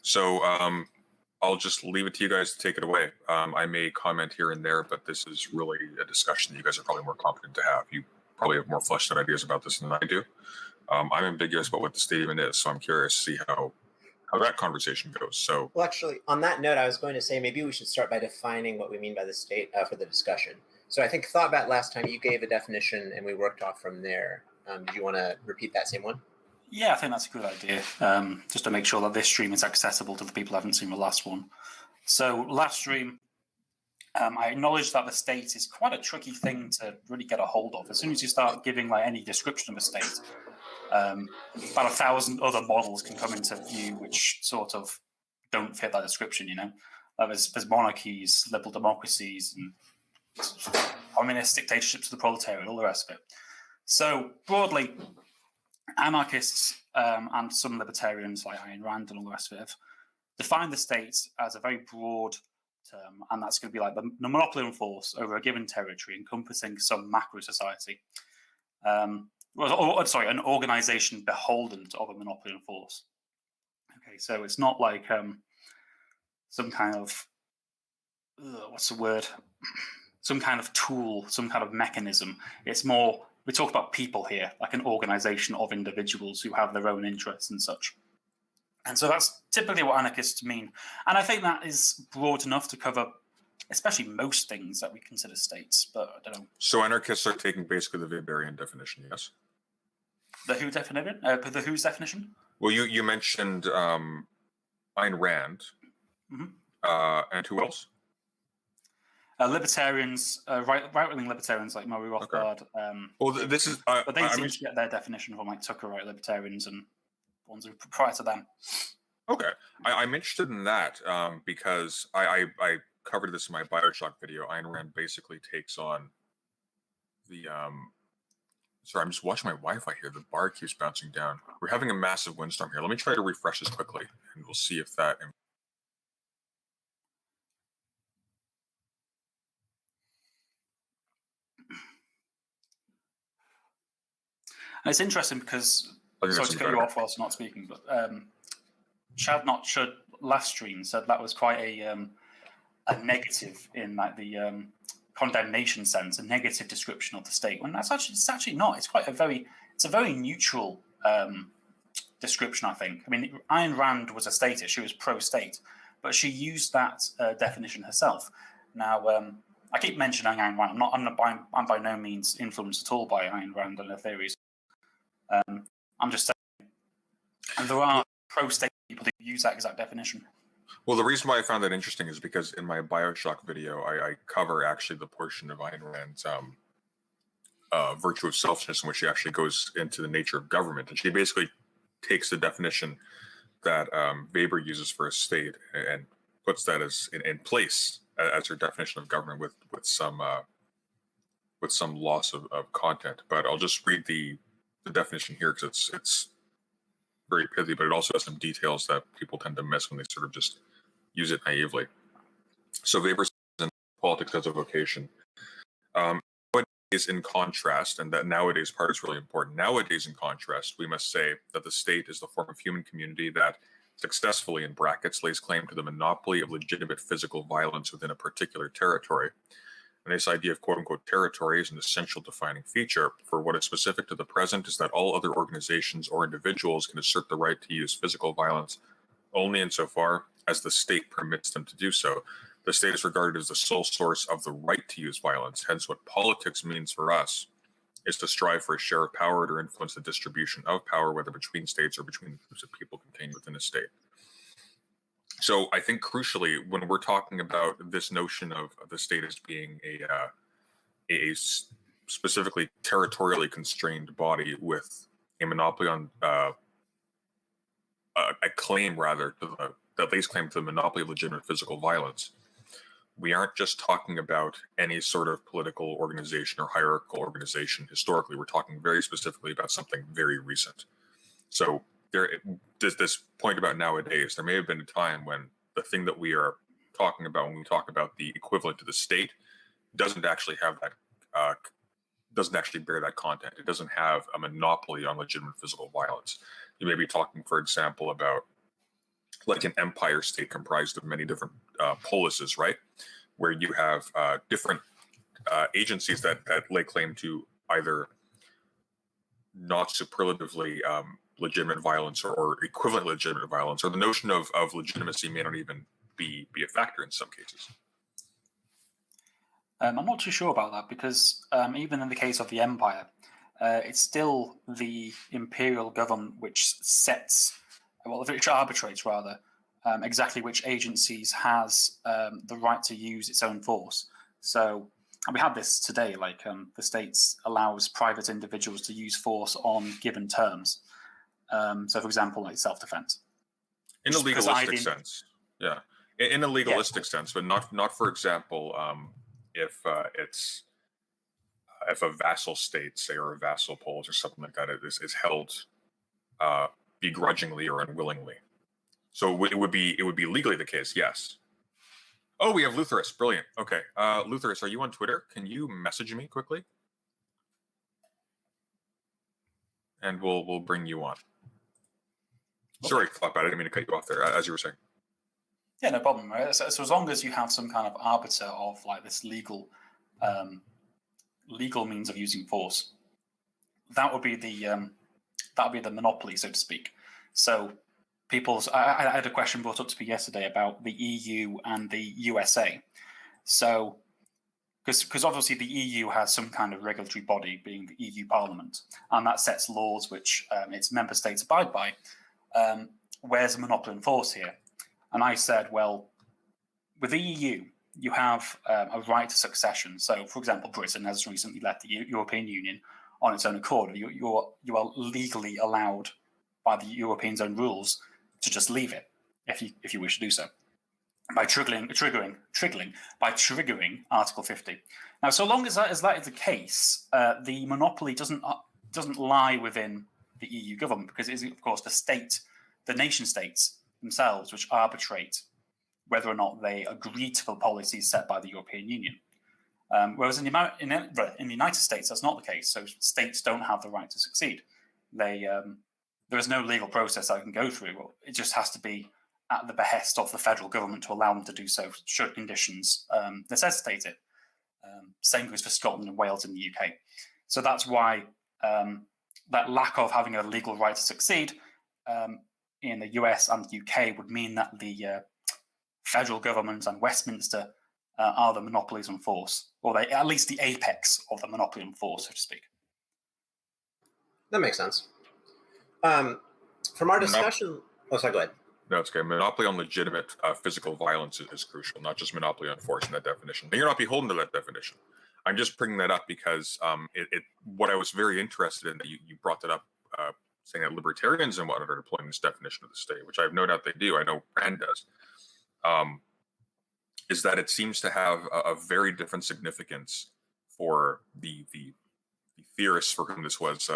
So I'll just leave it to you guys to take it away. I may comment here and there, but this is really a discussion that you guys are probably more competent to have. You probably have more fleshed out ideas about this than I do. I'm ambiguous about what the state even is, so I'm curious to see how that conversation goes. So, well, actually, on that note, I was going to say maybe we should start by defining what we mean by the state for the discussion. So I think Thoughtbat last time you gave a definition and we worked off from there. Did you want to repeat that same one? Yeah, I think that's a good idea, just to make sure that this stream is accessible to the people who haven't seen the last one. So last stream, I acknowledged that the state is quite a tricky thing to really get a hold of. As soon as you start giving like any description of a state, about 1,000 other models can come into view which sort of don't fit that description, you know? There's monarchies, liberal democracies, and communist dictatorships of the proletariat, all the rest of it. So broadly, anarchists and some libertarians like Ayn Rand and all the rest of it have defined the state as a very broad term, and that's going to be like the monopoly on force over a given territory encompassing some macro society. An organization beholden to other monopoly on force. Okay, so it's not like some kind of, what's the word? Some kind of tool, some kind of mechanism. It's more, we talk about people here, like an organization of individuals who have their own interests and such. And so that's typically what anarchists mean. And I think that is broad enough to cover especially most things that we consider states, but I don't know. So anarchists are taking basically the Weberian definition, yes? The who definition? The who's definition? Well, you mentioned Ayn Rand, and who else? Libertarians, right-wing libertarians like Murray Rothbard. Okay. Well, this is... but they seem to get their definition from like Tucker right libertarians and ones who prior to them. Okay. I'm interested in that because I covered this in my Bioshock video. Ayn Rand basically takes on the... Sorry, I'm just watching my Wi-Fi here. The bar keeps bouncing down. We're having a massive windstorm here. Let me try to refresh this quickly, and we'll see if that... And it's interesting because, sorry to cut you off whilst not speaking, but Chad Not Should last stream said that was quite a negative in like the condemnation sense, a negative description of the state. When it's actually not. It's quite a very neutral description, I think. I mean, Ayn Rand was a statist; she was pro-state, but she used that definition herself. Now, I keep mentioning Ayn Rand. I'm by no means influenced at all by Ayn Rand and her theories. I'm just saying, and there are pro-state people who use that exact definition. Well, the reason why I found that interesting is because in my Bioshock video, I cover actually the portion of Ayn Rand's virtue of selfishness, in which she actually goes into the nature of government, and she basically takes the definition that Weber uses for a state and puts that as in place as her definition of government with some loss of content. But I'll just read the definition here because it's very pithy, but it also has some details that people tend to miss when they sort of just use it naively. So Weber says in Politics as a Vocation, nowadays in contrast, and that nowadays part is really important, nowadays in contrast, we must say that the state is the form of human community that successfully, in brackets, lays claim to the monopoly of legitimate physical violence within a particular territory. And this idea of quote-unquote territory is an essential defining feature, for what is specific to the present is that all other organizations or individuals can assert the right to use physical violence only insofar as the state permits them to do so. The state is regarded as the sole source of the right to use violence. Hence, what politics means for us is to strive for a share of power to influence the distribution of power, whether between states or between groups of people contained within a state. So I think crucially, when we're talking about this notion of the state as being a specifically territorially constrained body with a monopoly on a claim rather to that lays claim to the monopoly of legitimate physical violence, we aren't just talking about any sort of political organization or hierarchical organization. Historically, we're talking very specifically about something very recent. So there's this point about nowadays, there may have been a time when the thing that we are talking about when we talk about the equivalent to the state doesn't actually have that, doesn't actually bear that content. It doesn't have a monopoly on legitimate physical violence. You may be talking, for example, about like an empire state comprised of many different polises, right? Where you have different agencies that lay claim to either not superlatively legitimate violence or equivalent legitimate violence, or the notion of legitimacy may not even be a factor in some cases. I'm not too sure about that because even in the case of the empire, it's still the imperial government which sets, well, which arbitrates rather, exactly which agencies has the right to use its own force. So and we have this today, like the states allows private individuals to use force on given terms. So, for example, like self-defense. In a legalistic sense, yeah. In a legalistic sense, but not for example, if a vassal state, say, or a vassal polis or something like that, is held begrudgingly or unwillingly. So it would be legally the case, yes. Oh, we have Luthorus. Brilliant. Okay, Luthorus, are you on Twitter? Can you message me quickly? And we'll bring you on. Okay. Sorry, Clapbat, I didn't mean to cut you off there, as you were saying. Yeah, no problem. Right? So as long as you have some kind of arbiter of like this legal means of using force, that would be the monopoly, so to speak. So I had a question brought up to me yesterday about the EU and the USA. So because obviously the EU has some kind of regulatory body, being the EU Parliament, and that sets laws which its member states abide by. Where's the monopoly in force here? And I said, well, with the EU, you have a right to succession. So, for example, Britain has recently left the European Union on its own accord. You are legally allowed by the European's own rules to just leave it if you wish to do so by triggering Article 50. Now, so long as that is the case, the monopoly doesn't lie within the EU government, because it is, of course, the nation states themselves which arbitrate whether or not they agree to the policies set by the European Union. Whereas in the United States, that's not the case. So states don't have the right to succeed. There is no legal process I can go through. It just has to be at the behest of the federal government to allow them to do so should conditions necessitate it. Same goes for Scotland and Wales in the UK. So that's why that lack of having a legal right to succeed in the US and the UK would mean that the federal government and Westminster are the monopolies on force, or they at least the apex of the monopoly on force, so to speak. That makes sense. From our discussion, sorry, go ahead. No, it's okay. Monopoly on legitimate physical violence is crucial, not just monopoly on force in that definition. And you're not beholden to that definition. I'm just bringing that up because what I was very interested in, that you brought that up, saying that libertarians and whatnot are deploying this definition of the state, which I have no doubt they do. I know Rand does. Is that it seems to have a very different significance for the theorists for whom this was,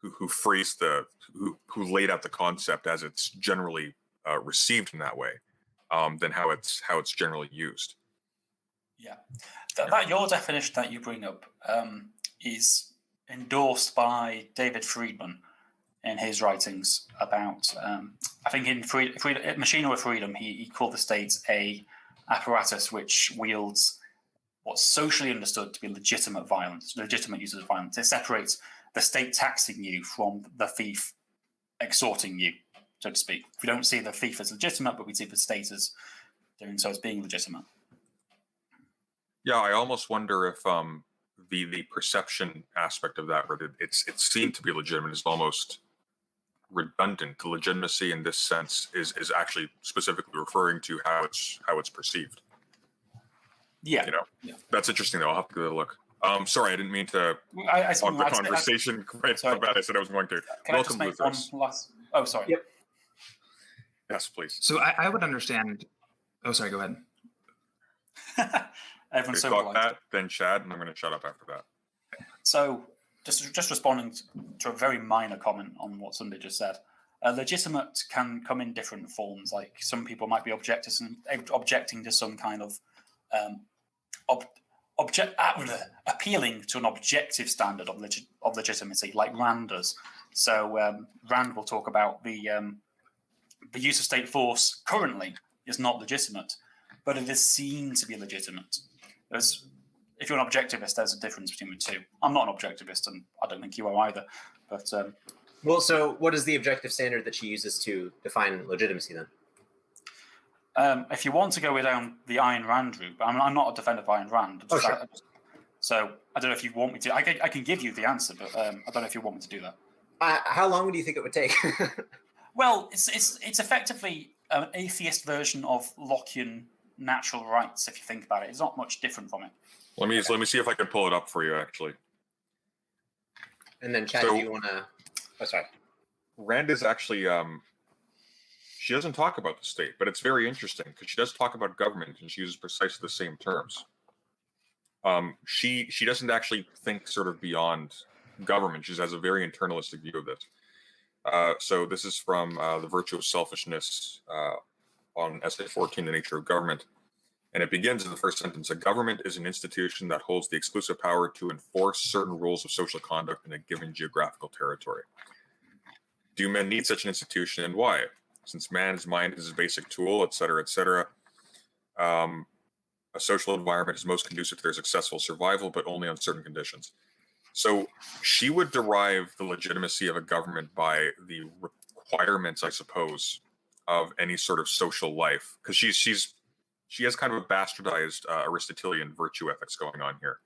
who laid out the concept as it's generally received in that way, than how it's generally used. Yeah, that your definition that you bring up is endorsed by David Friedman in his writings about, I think in Machinery of Freedom, he called the state a apparatus which wields what's socially understood to be legitimate violence, legitimate uses of violence. It separates the state taxing you from the thief extorting you, so to speak. We don't see the thief as legitimate, but we see the state as doing so as being legitimate. Yeah, I almost wonder if the perception aspect of that, where it's seen to be legitimate, is almost redundant. The legitimacy in this sense is actually specifically referring to how it's perceived. Yeah, That's interesting though. I'll have to give it a look. Sorry, I didn't mean to hog the conversation quite so bad. I said I was going to. Can Welcome, I just make one last? Oh, sorry. Yep. Yes, please. So I would understand. Oh, sorry. Go ahead. Everyone's so Talk polite. that, then Chad, and I'm going to shut up after that. So, just responding to a very minor comment on what Sunday just said. Legitimate can come in different forms. Like some people might be objecting to some kind of appealing to an objective standard of legitimacy, like Rand does. So Rand will talk about the use of state force currently is not legitimate, but it is seen to be legitimate. If you're an objectivist, there's a difference between the two. I'm not an objectivist, and I don't think you are either. But well, so what is the objective standard that she uses to define legitimacy then? If you want to go down the Ayn Rand route, I'm not a defender of Ayn Rand. Sure. So I don't know if you want me to. I can give you the answer, but I don't know if you want me to do that. How long do you think it would take? Well, it's effectively an atheist version of Lockean natural rights. If you think about it, it's not much different from it. Let me see if I can pull it up for you, actually. And then, Chad, do you want to? Oh, sorry. Rand is actually she doesn't talk about the state, but it's very interesting because she does talk about government and she uses precisely the same terms. She doesn't actually think sort of beyond government. She has a very internalistic view of this. So this is from The Virtue of Selfishness on Essay 14, The Nature of Government. And it begins in the first sentence: a government is an institution that holds the exclusive power to enforce certain rules of social conduct in a given geographical territory. Do men need such an institution, and why? Since man's mind is his basic tool, et cetera, a social environment is most conducive to their successful survival, but only on certain conditions. So she would derive the legitimacy of a government by the requirements, I suppose, of any sort of social life, because she has kind of a bastardized Aristotelian virtue ethics going on here.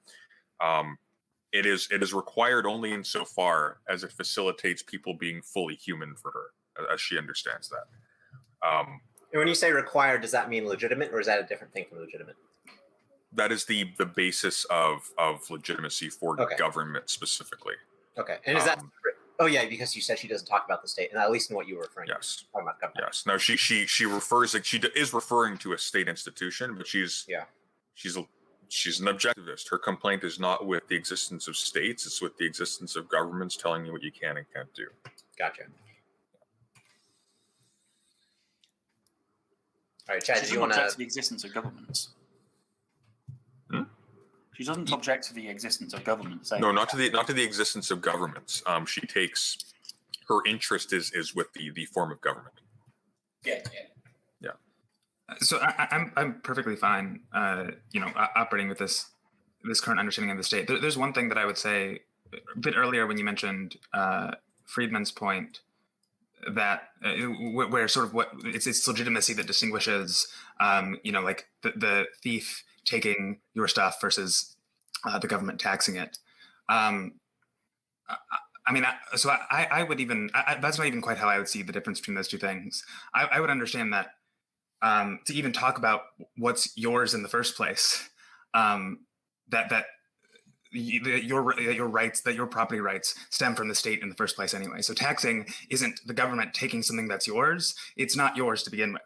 It is required only insofar as it facilitates people being fully human for her, as she understands that. And when you say required, does that mean legitimate, or is that a different thing from legitimate? That is the basis of legitimacy for government specifically. Okay, and is that? Oh yeah, because you said she doesn't talk about the state, and at least in what you were referring to. Yes. Talking about government. Yes. No, she refers, like, she is referring to a state institution, but she's an objectivist. Her complaint is not with the existence of states; it's with the existence of governments telling you what you can and can't do. Gotcha. All right, Chad, do you want to object to the existence of governments? She doesn't object to the existence of governments. No, not to the existence of governments. She takes her interest is with the form of government. Yeah. So I'm perfectly fine, operating with this current understanding of the state. There's one thing that I would say a bit earlier when you mentioned Friedman's point that where sort of what it's legitimacy that distinguishes, like the thief taking your stuff versus the government taxing it. I would even, that's not even quite how I would see the difference between those two things. I would understand that to even talk about what's yours in the first place, your rights, that your property rights stem from the state in the first place anyway. So taxing isn't the government taking something that's yours. It's not yours to begin with.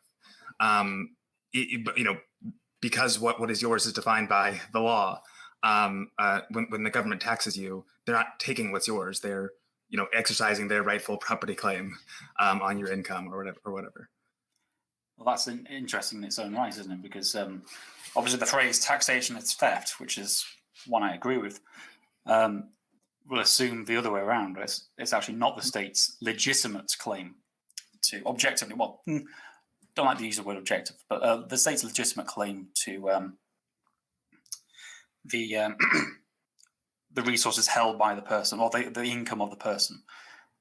Because what is yours is defined by the law. When the government taxes you, they're not taking what's yours. They're exercising their rightful property claim on your income or whatever. Well, that's interesting in its own right, isn't it? Because obviously the phrase "taxation is theft," which is one I agree with, will assume the other way around. It's actually not the state's legitimate claim to objectively. Well, don't like to use the word objective, but the state's legitimate claim to the resources held by the person or the income of the person.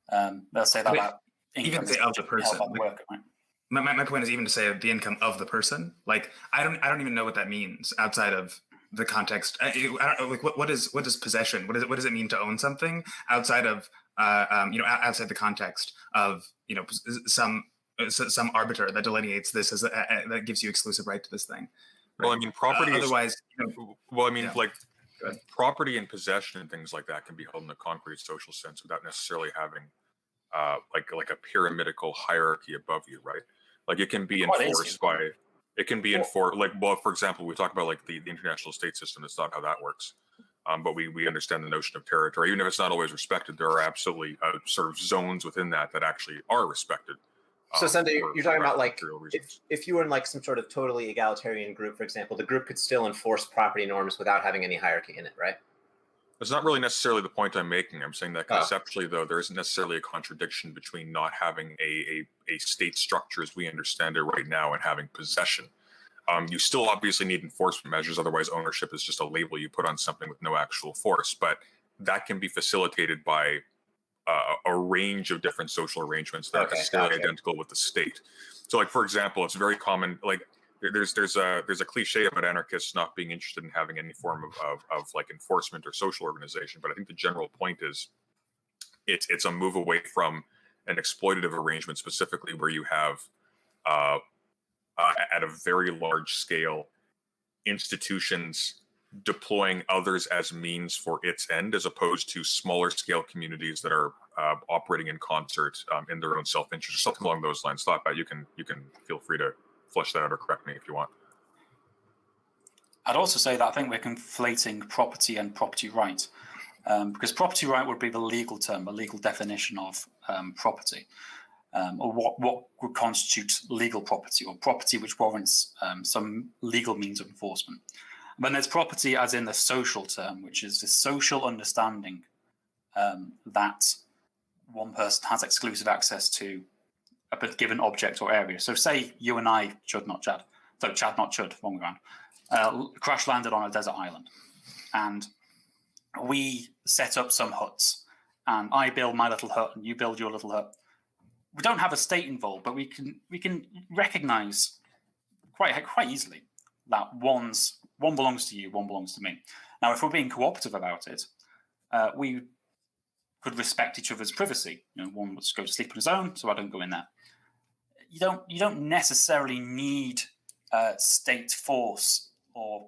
They'll say that about income even say of the person. By the worker, right? My point is even to say the income of the person. Like I don't even know what that means outside of the context. What is possession? What does it mean to own something outside of outside the context of some arbiter that delineates this as that gives you exclusive right to this thing. Right? Well, I mean, property. Otherwise, property and possession and things like that can be held in a concrete social sense without necessarily having like a pyramidical hierarchy above you, right? Like it can be Quite enforced easy. by, it can be enforced, like, well, for example, we talk about like the international state system. It's not how that works. But we understand the notion of territory, even if it's not always respected. There are absolutely sort of zones within that actually are respected. So Sunday, you're talking about like reasons. if you were in like some sort of totally egalitarian group, for example, the group could still enforce property norms without having any hierarchy in it, right? That's not really necessarily the point I'm making. I'm saying that conceptually, though, there isn't necessarily a contradiction between not having a state structure as we understand it right now and having possession. You still obviously need enforcement measures. Otherwise, ownership is just a label you put on something with no actual force. But that can be facilitated by a range of different social arrangements that are necessarily identical with the state. So, like, for example, it's very common, like, there's a cliche about anarchists not being interested in having any form of like enforcement or social organization, but I think the general point is it's a move away from an exploitative arrangement, specifically where you have at a very large scale institutions deploying others as means for its end, as opposed to smaller scale communities that are operating in concert in their own self-interest, or something along those lines. Thought about, you can feel free to flesh that out or correct me if you want. I'd also say that I think we're conflating property and property right, because property right would be the legal term, the legal definition of property, or what would constitute legal property, or property which warrants some legal means of enforcement. And then there's property as in the social term, which is the social understanding that one person has exclusive access to a given object or area. So say you and I, Chud not Chad, so Chad not Chud, wrong way around, crash landed on a desert island, and we set up some huts, and I build my little hut and you build your little hut. We don't have a state involved, but we can recognize quite easily that one belongs to you, one belongs to me. Now, if we're being cooperative about it, we could respect each other's privacy. You know, one would go to sleep on his own, so I don't go in there. You don't necessarily need state force or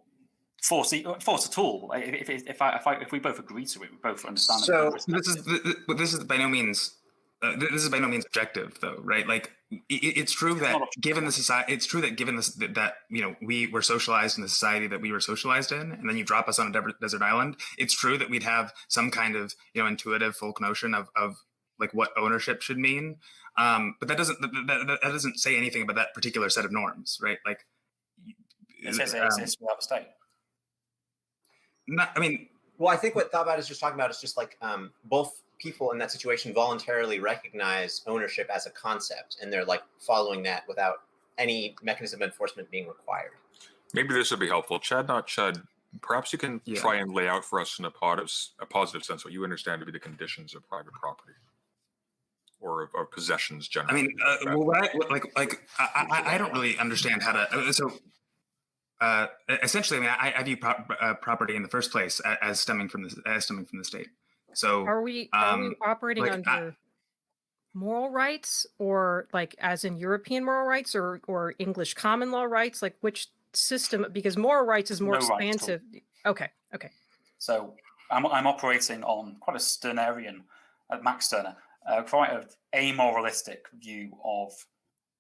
force at all. If we both agree to it, we both understand. So this is by no means objective, though, right? Like it's true that given the society, it's true that given this that you know we were socialized in the society that we were socialized in, and then you drop us on a desert island. It's true that we'd have some kind of intuitive folk notion of like what ownership should mean, but that doesn't say anything about that particular set of norms, right? Like it says it exists without a state. Not, I mean, well, I think what Thabat is just talking about is just like both people in that situation voluntarily recognize ownership as a concept, and they're like following that without any mechanism of enforcement being required. Maybe this would be helpful. Chad not Chud, perhaps you can try and lay out for us in a positive sense what you understand to be the conditions of private property or of possessions generally. I mean, I don't really understand how to. So essentially, I mean, I view property in the first place as stemming from the state. So are we operating like, under moral rights, or like as in European moral rights, or English common law rights? Like which system? Because moral rights is more expansive. Okay. So I'm operating on quite a Stirnerian, Max Stirner, quite an amoralistic view of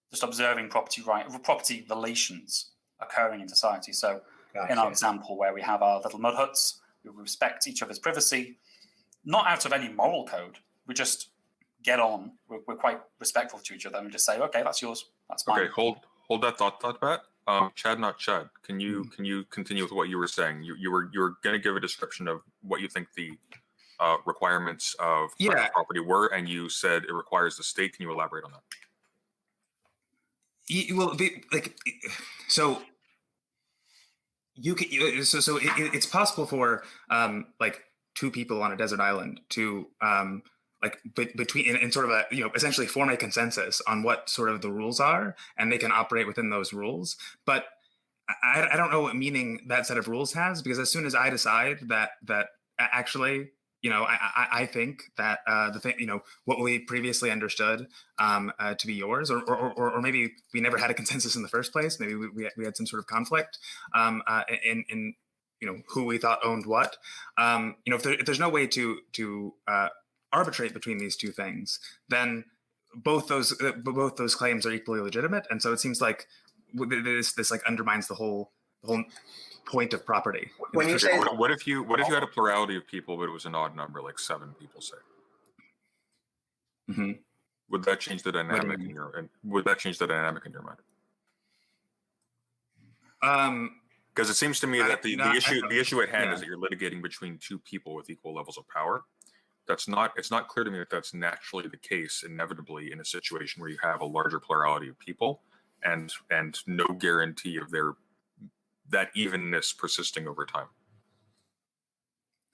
just observing property relations occurring in society. So in our example where we have our little mud huts, we respect each other's privacy, not out of any moral code. We just get on. We're quite respectful to each other, and we just say, "Okay, that's yours. That's mine." Okay, hold that thought, Pat. Chad, not Chad. Can you continue with what you were saying? You were going to give a description of what you think the requirements of private property were, and you said it requires the state. Can you elaborate on that? It's possible for like two people on a desert island to between and sort of a essentially form a consensus on what sort of the rules are, and they can operate within those rules. But I don't know what meaning that set of rules has, because as soon as I decide that actually I think that the thing what we previously understood to be yours, or maybe we never had a consensus in the first place. Maybe we had some sort of conflict in who we thought owned what. If there's no way to arbitrate between these two things, then both those claims are equally legitimate, and so it seems like this like undermines the whole point of property. When you say what if you had a plurality of people, but it was an odd number, like 7 people, say? Mm-hmm. Would that change the dynamic in your mind? Because it seems to me that the issue at hand is that you're litigating between 2 people with equal levels of power. It's not clear to me that that's naturally the case inevitably in a situation where you have a larger plurality of people and no guarantee of that evenness persisting over time.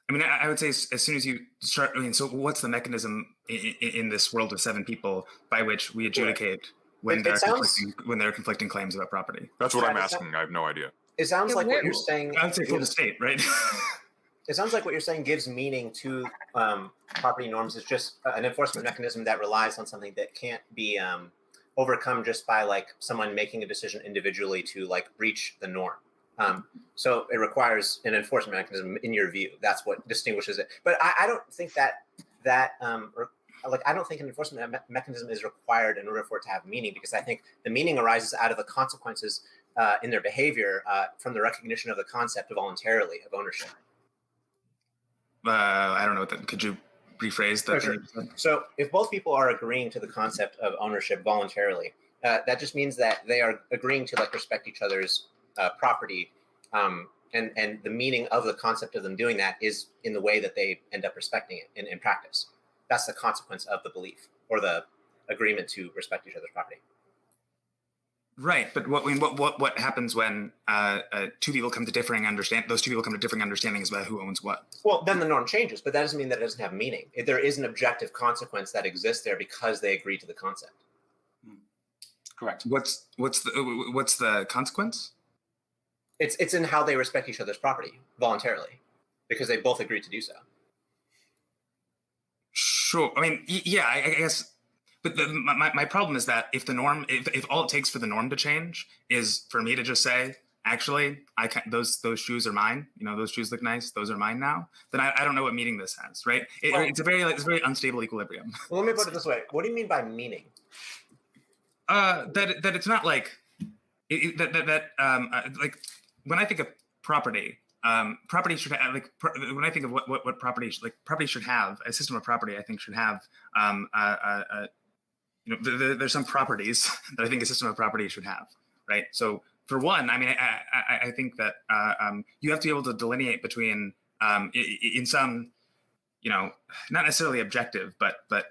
I mean, I would say as soon as you start, so what's the mechanism in this world of 7 people by which we adjudicate when there are conflicting claims about property? That's what I'm asking. I have no idea. It sounds like what you're saying. I would say for the state, right? It sounds like what you're saying gives meaning to property norms. Is just an enforcement mechanism that relies on something that can't be overcome just by like someone making a decision individually to like breach the norm. So it requires an enforcement mechanism, in your view. That's what distinguishes it. But I don't think I don't think an enforcement mechanism is required in order for it to have meaning, because I think the meaning arises out of the consequences in their behavior from the recognition of the concept of voluntarily of ownership. I don't know. Could you rephrase that? Sure. So if both people are agreeing to the concept of ownership voluntarily, that just means that they are agreeing to like respect each other's property, and the meaning of the concept of them doing that is in the way that they end up respecting it in practice. That's the consequence of the belief or the agreement to respect each other's property. Right, but what happens when 2 people come to differing understandings about who owns what? Well, then the norm changes, but that doesn't mean that it doesn't have meaning. There is an objective consequence that exists there because they agree to the concept. Correct. What's the consequence? It's in how they respect each other's property voluntarily, because they both agree to do so. Sure. I mean, yeah, I guess. But my problem is that if the norm, if all it takes for the norm to change is for me to just say, actually, those shoes are mine. You know, those shoes look nice. Those are mine now. Then I don't know what meaning this has, right? It's a very unstable equilibrium. Well, let me put it this way. What do you mean by meaning? That it's not like like when I think of property. Property should have, like, when I think of what property should have, a system of property, I think should have, there's some properties that I think a system of property should have, right? So for one, I mean, I think that you have to be able to delineate between, in some, not necessarily objective, but like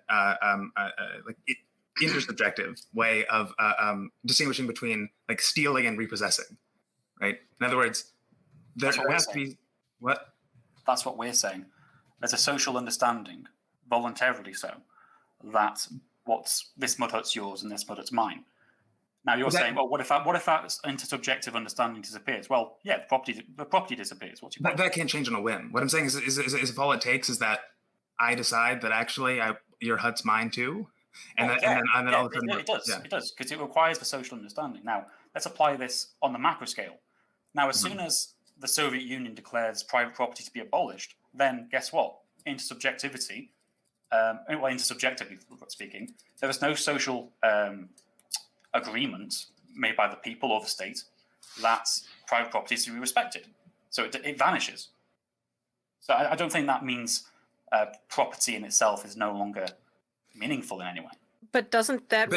intersubjective way of distinguishing between like stealing and repossessing, right? In other words, there has to be what? That's what we're saying. There's a social understanding, voluntarily so, that this mud hut's yours and this mud hut's mine. Now you're saying, well, what if that intersubjective understanding disappears? Well, yeah, the property disappears. What's your point? That can't change on a whim. What I'm saying is if all it takes is that I decide that actually your hut's mine too, and then all of a sudden it does, because it requires the social understanding. Now let's apply this on the macro scale. Now, as soon as the Soviet Union declares private property to be abolished, then guess what? Intersubjectively speaking, there is no social agreement made by the people or the state that private property is to be respected. So it vanishes. So I don't think that means property in itself is no longer meaningful in any way. But doesn't that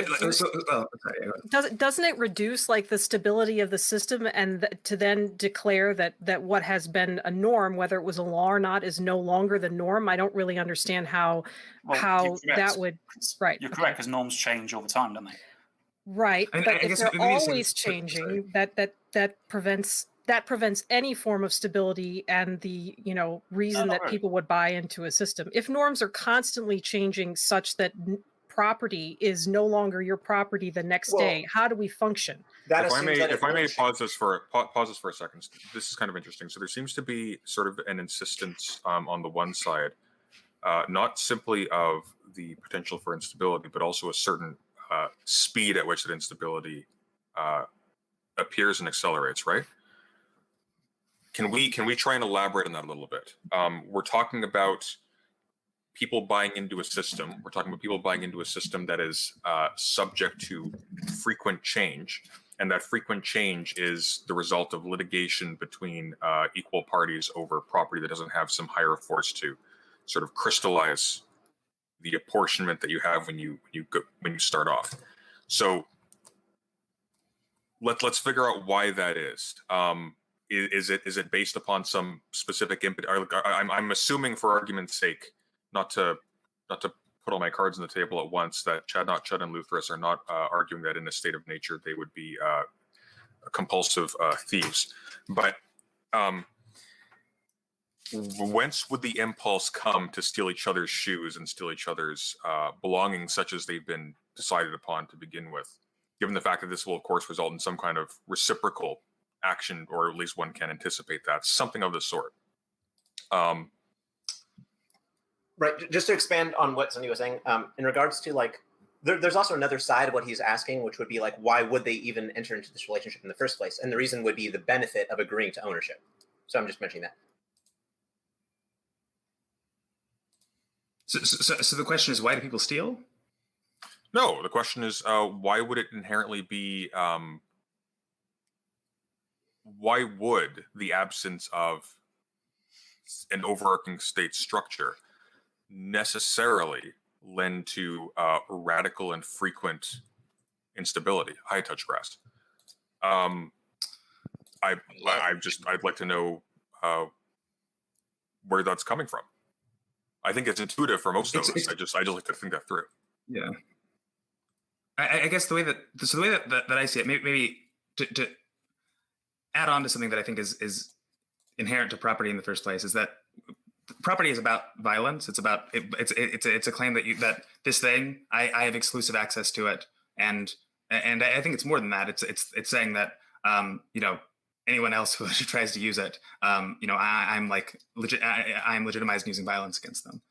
doesn't it reduce like the stability of the system, and to then declare that what has been a norm, whether it was a law or not, is no longer the norm? I don't really understand how that would. Right, you're correct, because norms change over time, don't they? Right, but if they're always changing, that prevents any form of stability and the reason that people would buy into a system. If norms are constantly changing such that property is no longer your property the next day, how do we function? If I may pause this for a second, this is kind of interesting. So there seems to be sort of an insistence on the one side, not simply of the potential for instability, but also a certain speed at which that instability appears and accelerates, right? Can we try and elaborate on that a little bit? We're talking about people buying into a system. We're talking about people buying into a system that is subject to frequent change, and that frequent change is the result of litigation between equal parties over property that doesn't have some higher force to sort of crystallize the apportionment that you have when you start off. So let's figure out why that is. Is it based upon some specific input? I'm assuming, for argument's sake, not to put all my cards on the table at once, that Chad and Luthorus are not arguing that in a state of nature they would be compulsive thieves. But whence would the impulse come to steal each other's shoes and steal each other's belongings, such as they've been decided upon to begin with? Given the fact that this will, of course, result in some kind of reciprocal action, or at least one can anticipate that, something of the sort. Right. Just to expand on what Cindy was saying, in regards to like, there's also another side of what he's asking, which would be like, why would they even enter into this relationship in the first place? And the reason would be the benefit of agreeing to ownership. So I'm just mentioning that. So the question is, why do people steal? No, the question is, why would it inherently be? Why would the absence of an overarching state structure necessarily lend to radical and frequent instability? High touch grass. I'd like to know where that's coming from. I think it's intuitive for most of us. I just like to think that through. Yeah. I guess the way that I see it, maybe to add on to something that I think is inherent to property in the first place, is that property is about violence. It's about it's a claim that this thing, I have exclusive access to it, and I think it's more than that. It's saying that anyone else who tries to use it, I'm legitimized in using violence against them,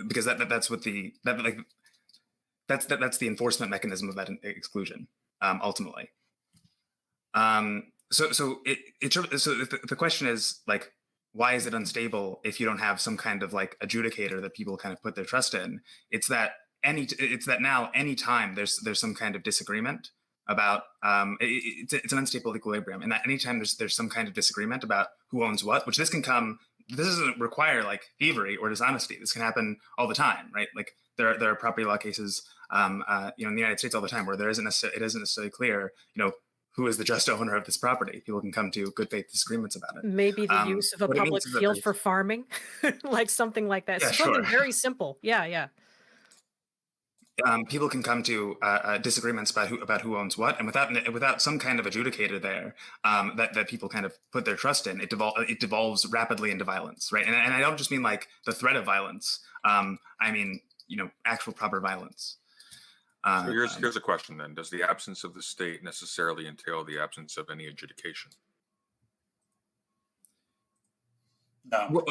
because that's what that's the enforcement mechanism of that exclusion, ultimately. So the question is, like, why is it unstable if you don't have some kind of like adjudicator that people kind of put their trust in? It's that now anytime there's some kind of disagreement about it's an unstable equilibrium, and that anytime there's some kind of disagreement about who owns what, which this doesn't require like thievery or dishonesty. This can happen all the time, right? Like there are property law cases in the United States all the time where it isn't necessarily clear, who is the just owner of this property. People can come to good faith disagreements about it. Maybe the use of a public field for farming, like something like that. Yeah, something sure. very simple. Yeah. People can come to disagreements about who owns what, and without some kind of adjudicator there that people kind of put their trust in, it devolves rapidly into violence, right? And I don't just mean like the threat of violence. I mean actual proper violence. So here's a question then: does the absence of the state necessarily entail the absence of any adjudication? No. Well,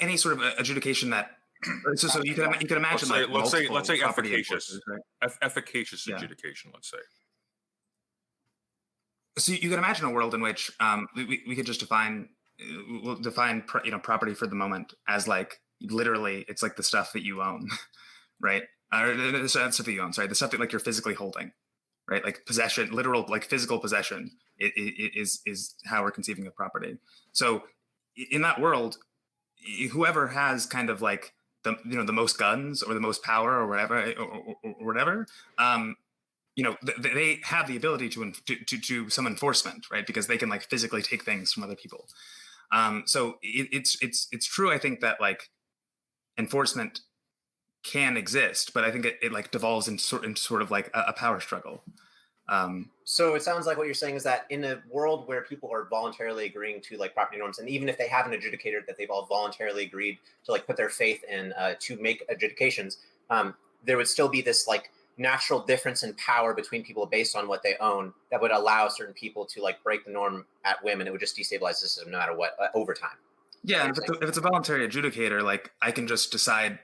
any sort of adjudication that. So you can imagine let's say efficacious, right? Efficacious adjudication. Let's say. So you can imagine a world in which we could just define property for the moment as like literally it's like the stuff that you own, right? Or the stuff that you own, sorry, the stuff that like you're physically holding, right? Like possession, literal like physical possession is how we're conceiving of property. So in that world, whoever has kind of like the most guns or the most power or whatever they have the ability to some enforcement, right? Because they can like physically take things from other people. So it's true, I think, that like enforcement can exist, but I think it like devolves into sort of like a power struggle. So it sounds like what you're saying is that in a world where people are voluntarily agreeing to like property norms, and even if they have an adjudicator that they've all voluntarily agreed to like put their faith in to make adjudications, there would still be this like natural difference in power between people based on what they own that would allow certain people to like break the norm at whim, and it would just destabilize the system no matter what over time. Yeah, and if it's a voluntary adjudicator, like I can just decide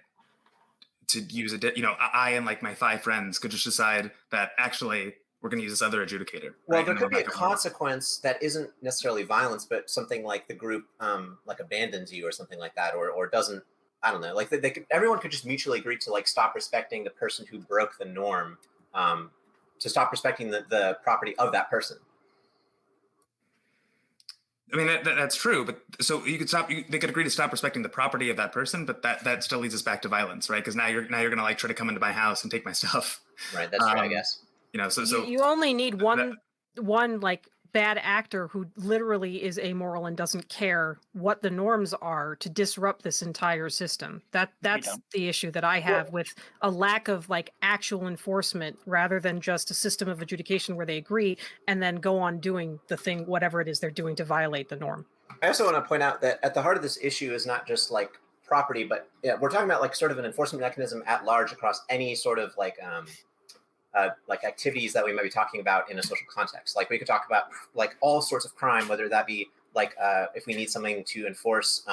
to use I and like my 5 friends could just decide that actually we're going to use this other adjudicator. Well, right? there could be a consequence that isn't necessarily violence, but something like the group like abandons you or something like that, or doesn't. I don't know. Like everyone could just mutually agree to like stop respecting the person who broke the norm, to stop respecting the property of that person. I mean, that's true, but so you could they could agree to stop respecting the property of that person, but that still leads us back to violence, right? Because now you're gonna like try to come into my house and take my stuff. Right. That's true, I guess. You know, so you only need one like bad actor who literally is amoral and doesn't care what the norms are to disrupt this entire system. That's the issue that I have with a lack of like actual enforcement rather than just a system of adjudication where they agree and then go on doing the thing, whatever it is they're doing to violate the norm. I also want to point out that at the heart of this issue is not just like property, but we're talking about like sort of an enforcement mechanism at large across any sort of like activities that we might be talking about in a social context. Like we could talk about like all sorts of crime, whether that be like if we need something to enforce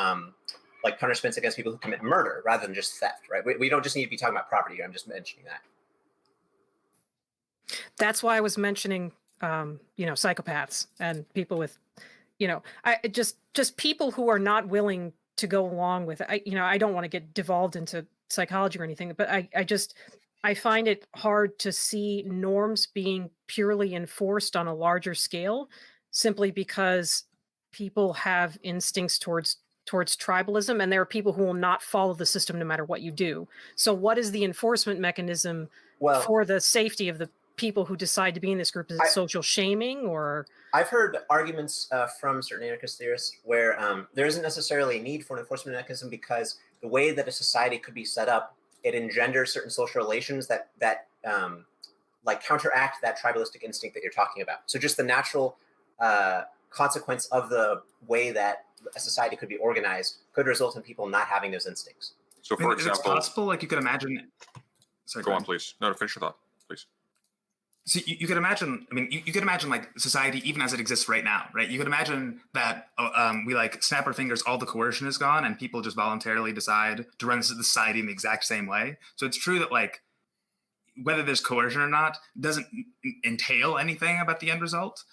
like punishments against people who commit murder rather than just theft, right? We don't just need to be talking about property here. I'm just mentioning that. That's why I was mentioning, psychopaths and people with, I just people who are not willing to go along with, I don't want to get devolved into psychology or anything, but I find it hard to see norms being purely enforced on a larger scale simply because people have instincts towards tribalism, and there are people who will not follow the system no matter what you do. So what is the enforcement mechanism for the safety of the people who decide to be in this group? Is it social shaming or? I've heard arguments from certain anarchist theorists where there isn't necessarily a need for an enforcement mechanism because the way that a society could be set up, it engenders certain social relations that like counteract that tribalistic instinct that you're talking about. So just the natural consequence of the way that a society could be organized could result in people not having those instincts. So, for example, it's possible, like you could imagine. Sorry, go on, please. No, finish your thought, please. So you could imagine. I mean, you could imagine like society even as it exists right now, right? You could imagine that we like snap our fingers, all the coercion is gone, and people just voluntarily decide to run the society in the exact same way. So it's true that like whether there's coercion or not doesn't entail anything about the end result.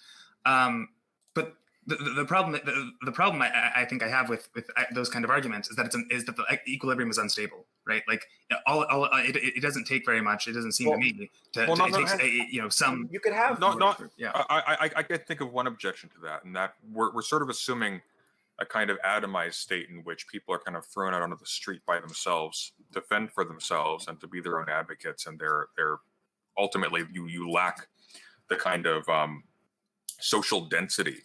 But the problem I think I have with those kind of arguments is that the equilibrium is unstable, right? Like it doesn't take very much. It doesn't seem to me some. You could have I could think of one objection to that, and that we're sort of assuming a kind of atomized state in which people are kind of thrown out onto the street by themselves, to fend for themselves, and to be their own advocates, and they're ultimately you lack the kind of social density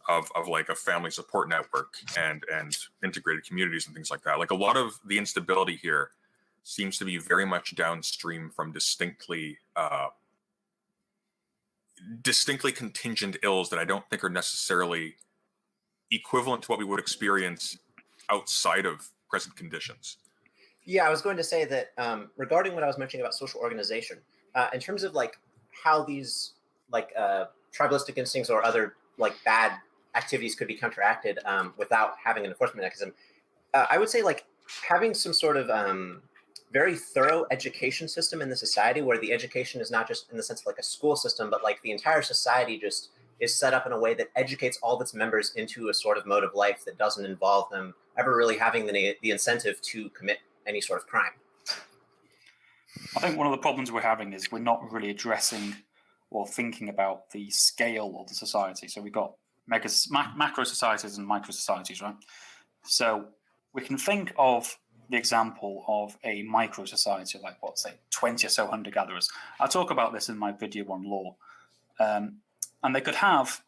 of like a family support network and integrated communities and things like that. Like a lot of the instability here seems to be very much downstream from distinctly contingent ills that I don't think are necessarily equivalent to what we would experience outside of present conditions. Yeah, I was going to say that regarding what I was mentioning about social organization, in terms of like how these like tribalistic instincts or other like bad activities could be counteracted without having an enforcement mechanism, I would say like having some sort of very thorough education system in the society where the education is not just in the sense of like a school system, but like the entire society just is set up in a way that educates all of its members into a sort of mode of life that doesn't involve them ever really having the incentive to commit any sort of crime. I think one of the problems we're having is we're not really addressing or thinking about the scale of the society. So we've got macro societies and micro societies, right? So we can think of the example of a micro society, like what, say, 20 or so hunter-gatherers. I talk about this in my video on law. And they could have,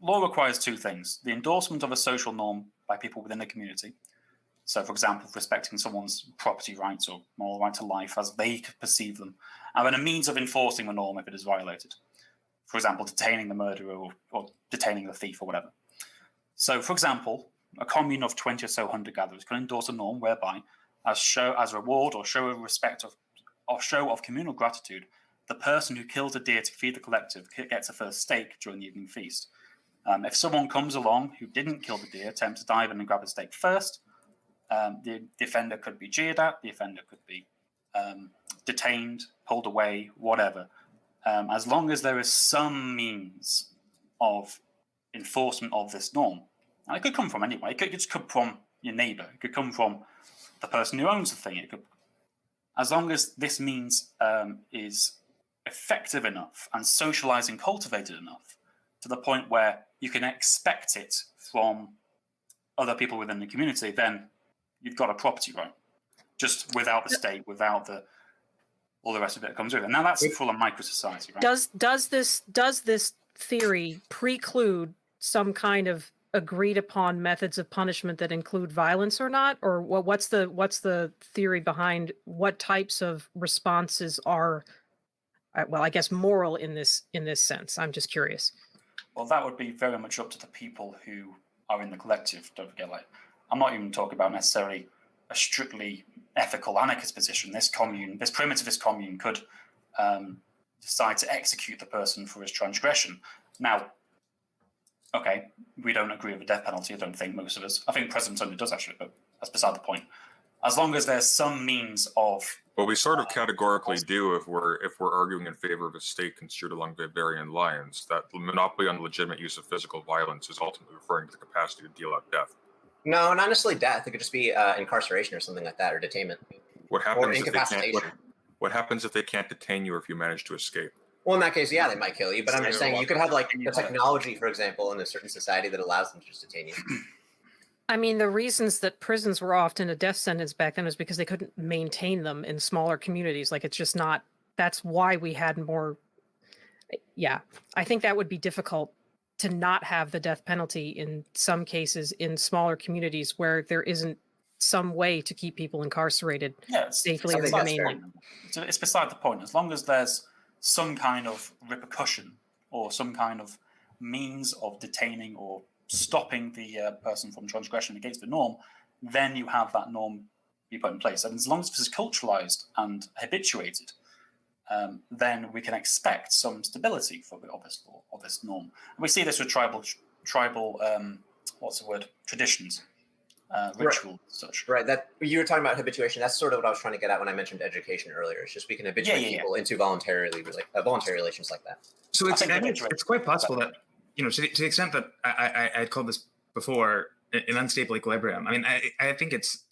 law requires two things: the endorsement of a social norm by people within the community. So, for example, respecting someone's property rights or moral right to life as they could perceive them, and then a means of enforcing the norm if it is violated. For example, detaining the murderer or detaining the thief or whatever. So, for example, a commune of 20 or so hunter-gatherers can endorse a norm whereby, as reward or show of respect or show of communal gratitude, the person who kills a deer to feed the collective gets a first steak during the evening feast. If someone comes along who didn't kill the deer, attempts to dive in and grab the steak first, the offender could be jeered at, the offender could be detained, pulled away, whatever. as long as there is some means of enforcement of this norm, and it could come from anywhere. It could come from your neighbor. It could come from the person who owns the thing. It could, as long as this means is effective enough and socialized and cultivated enough to the point where you can expect it from other people within the community, then you've got a property right. Just without the state, without all the rest of it that comes with it. Now that's full of micro society, right? Does this theory preclude some kind of agreed upon methods of punishment that include violence or not? Or what's the theory behind what types of responses are, well, I guess moral in this sense? I'm just curious. Well, that would be very much up to the people who are in the collective. Don't forget, like, I'm not even talking about necessarily a strictly ethical anarchist position. This primitivist commune could decide to execute the person for his transgression. Now, okay, we don't agree with the death penalty, I don't think, most of us. I think President Sunday does, actually, but that's beside the point. As long as there's some means of... Well, we sort of categorically do if we're arguing in favor of a state construed along Weberian lines, that the monopoly on legitimate use of physical violence is ultimately referring to the capacity to deal out death. No, not necessarily death. It could just be incarceration or something like that, or detainment. What happens or incapacitation. What happens if they can't detain you or if you manage to escape? Well, in that case, yeah, they might kill you. But I'm just saying you could have like the technology, for example, in a certain society that allows them to just detain you. I mean, the reasons that prisons were often a death sentence back then was because they couldn't maintain them in smaller communities. Like, it's just not, that's why we had more. Yeah, I think that would be difficult to not have the death penalty in some cases in smaller communities where there isn't some way to keep people incarcerated safely or humanely. It's beside the point. As long as there's some kind of repercussion or some kind of means of detaining or stopping the person from transgression against the norm, then you have that norm be put in place. And as long as this is culturalized and habituated, then we can expect some stability of this norm. And we see this with tribal traditions, ritual, right. Such. Right. That you were talking about habituation. That's sort of what I was trying to get at when I mentioned education earlier. It's just we can habituate people into voluntary relations like that. So it's quite possible that, you know, to the extent that I called this before an unstable equilibrium. I mean, I think it's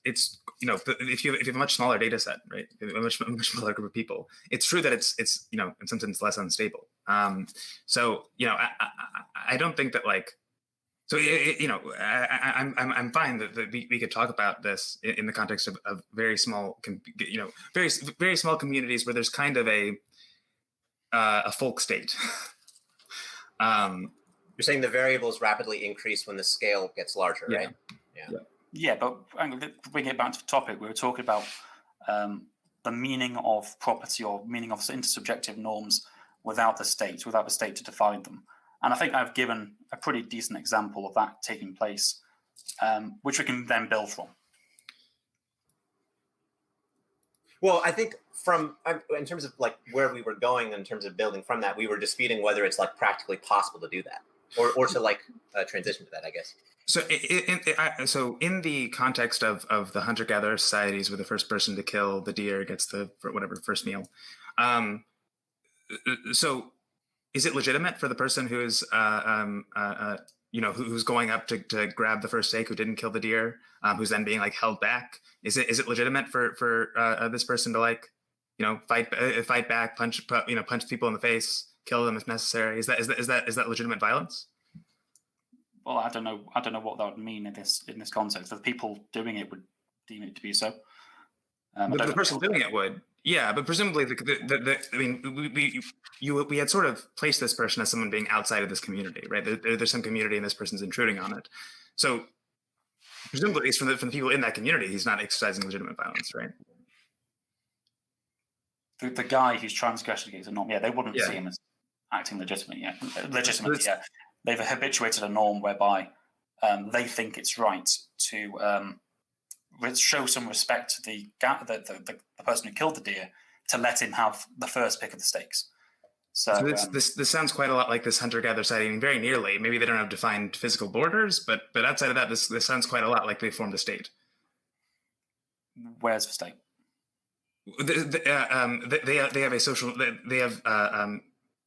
you know, if you have a much smaller data set, right, a much smaller group of people, it's true that it's you know, in some sense less unstable. So you know, I don't think that, like, so you know, I'm fine that we could talk about this in the context of very small, you know, very small communities where there's kind of a folk state. You're saying the variables rapidly increase when the scale gets larger, right? Yeah, but bringing it back to the topic, we were talking about the meaning of property or meaning of intersubjective norms without the state to define them. And I think I've given a pretty decent example of that taking place, which we can then build from. Well, I think in terms of like where we were going in terms of building from that, we were disputing whether it's like practically possible to do that or to like transition to that, I guess. So in the context of the hunter-gatherer societies, where the first person to kill the deer gets the first meal. So is it legitimate for the person who is you know, who's going up to grab the first steak, who didn't kill the deer, who's then being like held back? Is it legitimate for this person to, like, you know, fight back, punch people in the face, kill them if necessary? Is that legitimate violence? Well, I don't know what that would mean in this context. The people doing it would deem it to be so. The person doing it would, yeah, but presumably I mean, we had sort of placed this person as someone being outside of this community, right? There's some community and this person's intruding on it. So presumably, at least from the people in that community, he's not exercising legitimate violence, right? The guy who's transgressing against a norm, they wouldn't see him as acting legitimately. They've habituated a norm whereby they think it's right to show some respect to the person who killed the deer, to let him have the first pick of the steaks. So this sounds quite a lot like this hunter-gatherer society. I mean, very nearly. Maybe they don't have defined physical borders, but outside of that, this sounds quite a lot like they formed a state. Where's the state? They have a social. They have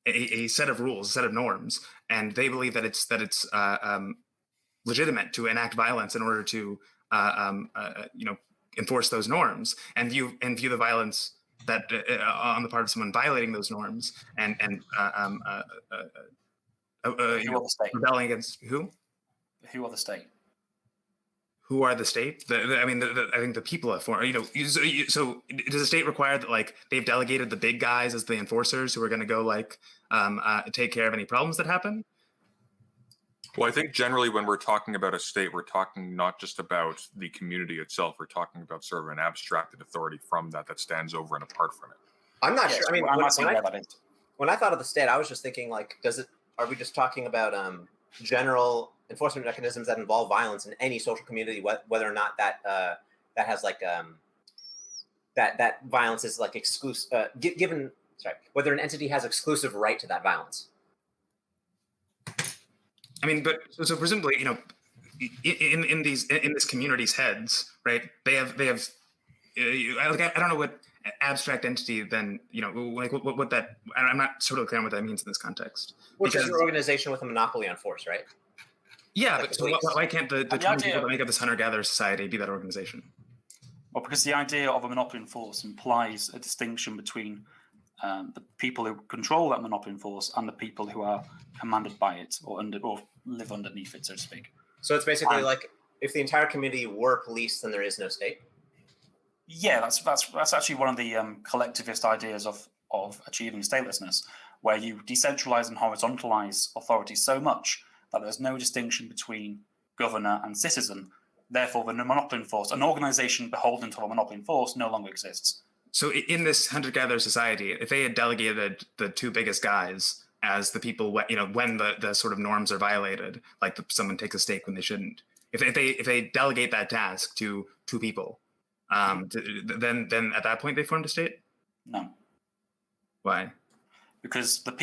a set of rules, a set of norms, and they believe that it's legitimate to enact violence in order to enforce those norms, and view the violence that on the part of someone violating those norms and rebelling against who? Who are the state? Who are the state? I think the people have formed. So does the state require that like they've delegated the big guys as the enforcers who are going to go like take care of any problems that happen? Well, I think generally when we're talking about a state, we're talking not just about the community itself. We're talking about sort of an abstracted authority from that stands over and apart from it. I'm not sure. I mean, when I thought of the state, I was just thinking like, are we just talking about general enforcement mechanisms that involve violence in any social community, whether or not that has like that violence is like exclusive, whether an entity has exclusive right to that violence. I mean, but so presumably, in this community's heads, right? They have. I don't know what abstract entity then, like what that. I'm not totally clear on what that means in this context. Which is an organization with a monopoly on force, right? Yeah, like but so why can't the 20 people that make up this hunter-gatherer society be that organization? Well, because the idea of a monopoly on force implies a distinction between the people who control that monopoly on force and the people who are commanded by it or live underneath it, so to speak. So it's basically like if the entire community were police, then there is no state. Yeah, that's actually one of the collectivist ideas of achieving statelessness, where you decentralize and horizontalize authority so much that there's no distinction between governor and citizen. Therefore, the monopoly on force, an organization beholden to a monopoly on force, no longer exists. So in this hunter-gatherer society, if they had delegated the two biggest guys as the people, when the sort of norms are violated, like someone takes a stake when they shouldn't, if they delegate that task to two people, then at that point they formed a state? No. Why? Because the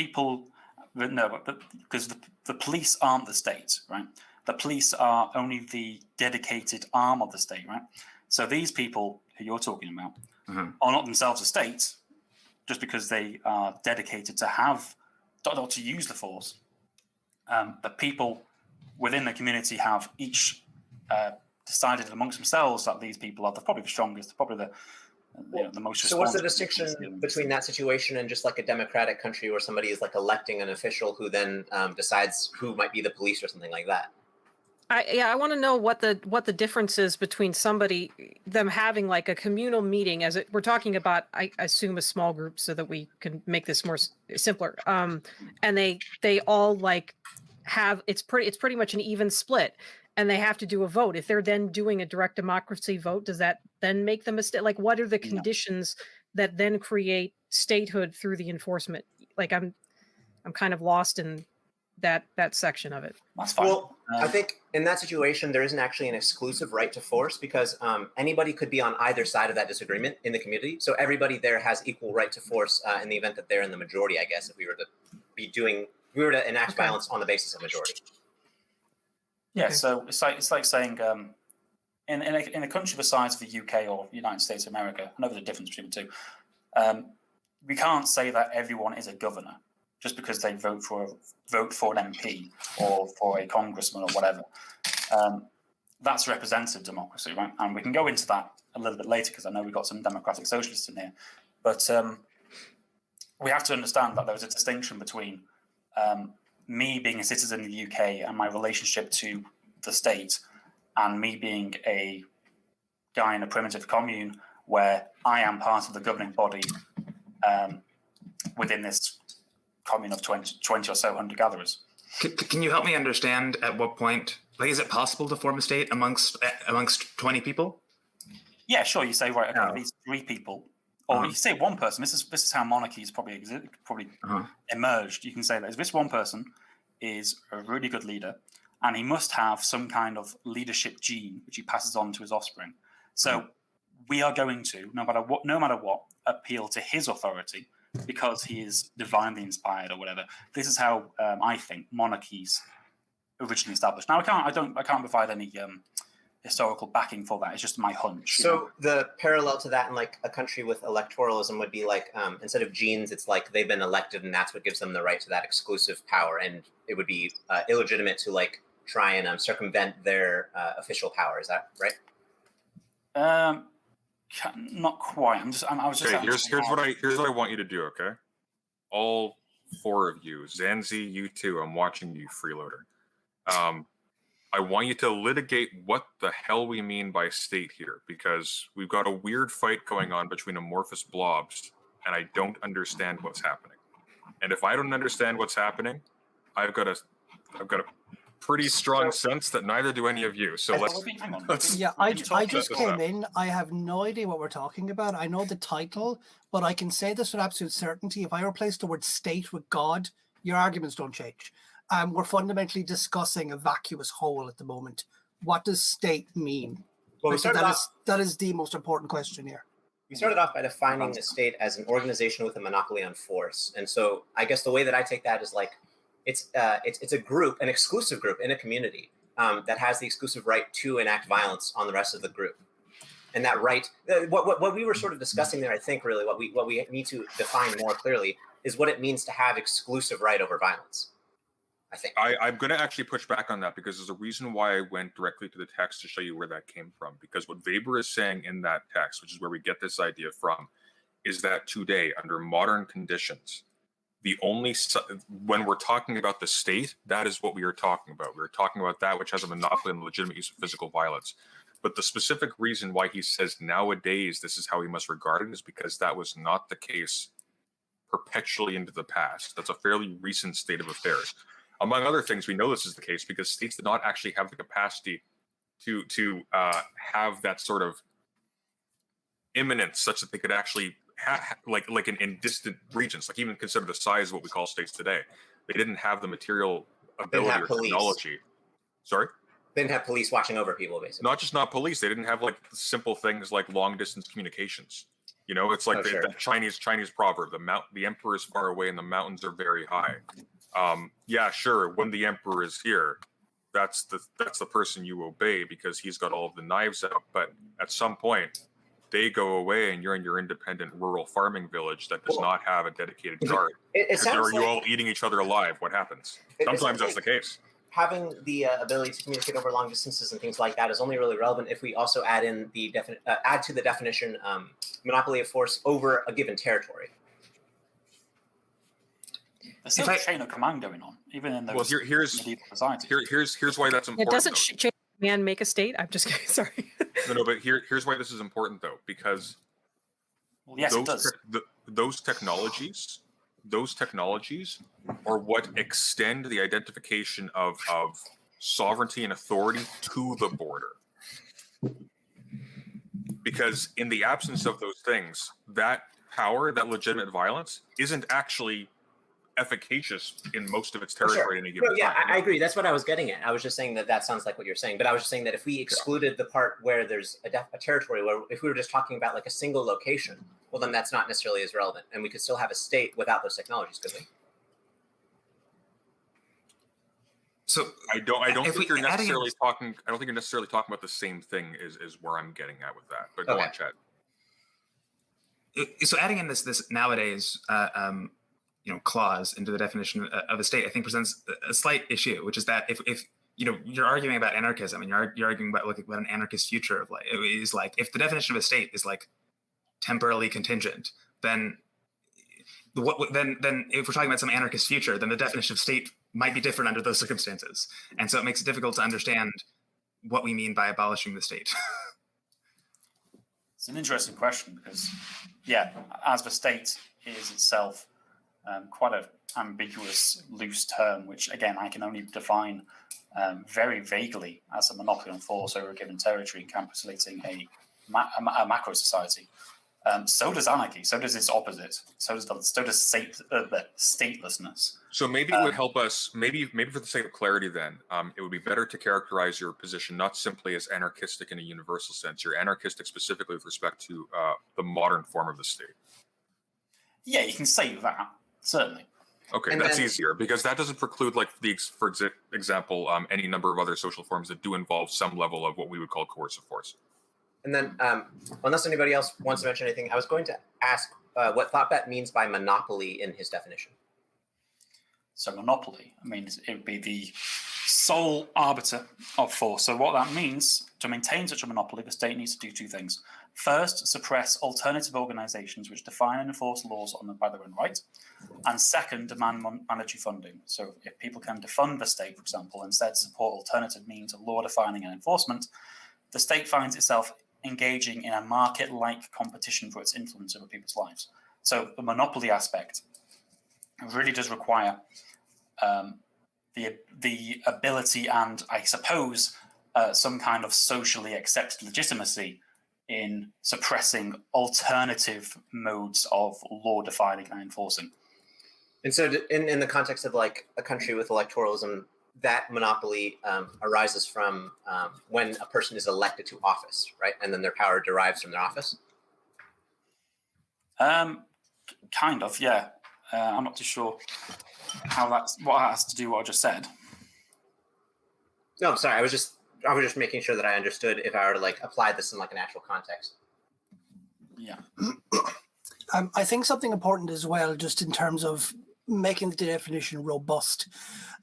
police aren't the state, right? The police are only the dedicated arm of the state, right? So these people who you're talking about are not themselves a state, just because they are dedicated to to use the force. The people within the community have each decided amongst themselves that these people are probably the strongest, probably the most. So what's the distinction between that situation and just like a democratic country where somebody is like electing an official who then decides who might be the police or something like that? I want to know what the difference is between them having like a communal meeting, we're talking about, I assume, a small group so that we can make this more simpler. And they all like have it's pretty much an even split, and they have to do a vote. If they're then doing a direct democracy vote, does that then make them a state? Like, what are the conditions that then create statehood through the enforcement? Like, I'm kind of lost in that section of it. That's fine. Well, I think in that situation, there isn't actually an exclusive right to force because anybody could be on either side of that disagreement in the community. So everybody there has equal right to force in the event that they're in the majority, I guess, if we were to enact violence on the basis of majority. Yeah, okay. So it's like saying in a country the size of the UK or United States of America, I know there's a difference between the two. We can't say that everyone is a governor just because they vote for an MP or for a congressman or whatever. That's representative democracy, right? And we can go into that a little bit later because I know we've got some democratic socialists in here. But we have to understand that there's a distinction between me being a citizen in the UK and my relationship to the state, and me being a guy in a primitive commune where I am part of the governing body within this commune of 20 or so hunter-gatherers. Can you help me understand at what point, like, is it possible to form a state amongst 20 people? Yeah, sure. You say, right, okay, these 3 people, or you say one person. This is how monarchies probably emerged. You can say that this one person is a really good leader, and he must have some kind of leadership gene which he passes on to his offspring. So we are going to, no matter what, appeal to his authority because he is divinely inspired or whatever. This is how I think monarchies originally established. Now I can't provide any historical backing for that. It's just my hunch. So the parallel to that in like a country with electoralism would be like, instead of genes, it's like they've been elected and that's what gives them the right to that exclusive power. And it would be illegitimate to like try and circumvent their official power. Is that right? Not quite. I was just. Okay, here's what I want you to do. Okay, all four of you, Zanzi, you too. I'm watching you, freeloader. I want you to litigate what the hell we mean by state here, because we've got a weird fight going on between amorphous blobs, and I don't understand what's happening. And if I don't understand what's happening, I've got a pretty strong sense that neither do any of you. So let's yeah, I just came in. I have no idea what we're talking about. I know the title, but I can say this with absolute certainty. If I replace the word state with God, your arguments don't change. We're fundamentally discussing a vacuous whole at the moment. What does state mean? Well, that is the most important question here. We started off by defining the state as an organization with a monopoly on force. And so I guess the way that I take that is like, it's a group, an exclusive group in a community that has the exclusive right to enact violence on the rest of the group. And that right, what we were sort of discussing there, I think really what we need to define more clearly is what it means to have exclusive right over violence. I think. I'm going to actually push back on that, because there's a reason why I went directly to the text to show you where that came from. Because what Weber is saying in that text, which is where we get this idea from, is that today, under modern conditions, when we're talking about the state, that is what we are talking about. We're talking about that which has a monopoly on the legitimate use of physical violence. But the specific reason why he says nowadays this is how we must regard it is because that was not the case perpetually into the past. That's a fairly recent state of affairs. Among other things, we know this is the case because states did not actually have the capacity to have that sort of imminence such that they could actually like in distant regions, like even consider the size of what we call states today. They didn't have the material ability or technology. Sorry? They didn't have police watching over people, basically. Not police. They didn't have like simple things like long distance communications. You know, it's like the Chinese proverb: the emperor is far away and the mountains are very high. Yeah, sure. When the emperor is here, that's the person you obey because he's got all of the knives out. But at some point, they go away, and you're in your independent rural farming village that does not have a dedicated guard. It sounds you all eating each other alive. What happens? Sometimes that's the case. Having the ability to communicate over long distances and things like that is only really relevant if we also add in the add to the definition monopoly of force over a given territory. There's still a chain of command going on, even in those medieval societies. Here's why that's important. It doesn't chain of command make a state? I'm just kidding. Sorry. No, but here's why this is important, though, because those technologies are what extend the identification of sovereignty and authority to the border. Because in the absence of those things, that power, that legitimate violence, isn't actually efficacious in most of its territory in a given time. I agree. That's what I was getting at. I was just saying that sounds like what you're saying. But I was just saying that if we excluded the part where there's a territory, where if we were just talking about like a single location, well, then that's not necessarily as relevant. And we could still have a state without those technologies, could we? So I don't think you're necessarily talking about the same thing is where I'm getting at with that. But go on, Chad. So adding in this nowadays clause into the definition of a state, I think presents a slight issue, which is that if you're arguing about anarchism and you're arguing about what an anarchist future of is like, if the definition of a state is like temporally contingent, then if we're talking about some anarchist future, then the definition of state might be different under those circumstances, and so it makes it difficult to understand what we mean by abolishing the state. It's an interesting question because, as the state is itself quite an ambiguous, loose term, which again I can only define very vaguely as a monopoly on force over a given territory, encapsulating a macro society. So does anarchy. So does its opposite. So does statelessness. So maybe it would help us. Maybe for the sake of clarity, then it would be better to characterize your position not simply as anarchistic in a universal sense. You're anarchistic specifically with respect to the modern form of the state. Yeah, you can say that certainly. Okay, And that's then- easier because that doesn't preclude, like, for example, any number of other social forms that do involve some level of what we would call coercive force. And then, unless anybody else wants to mention anything, I was going to ask what Thoughtbat means by monopoly in his definition. So monopoly, I mean, it would be the sole arbiter of force. So what that means, to maintain such a monopoly, the state needs to do two things. First, suppress alternative organizations which define and enforce laws by their own right. And second, demand monetary funding. So if people can defund the state, for example, instead support alternative means of law defining and enforcement, the state finds itself engaging in a market-like competition for its influence over people's lives. So the monopoly aspect really does require the ability and, I suppose, some kind of socially accepted legitimacy in suppressing alternative modes of law defining and enforcing. And so in the context of like a country with electoralism, that monopoly arises from when a person is elected to office, right? And then their power derives from their office? Kind of, yeah. I'm not too sure what that has to do with what I just said. No, I'm sorry. I was just making sure that I understood if I were to like apply this in like an actual context. Yeah. I think something important as well, just in terms of making the definition robust.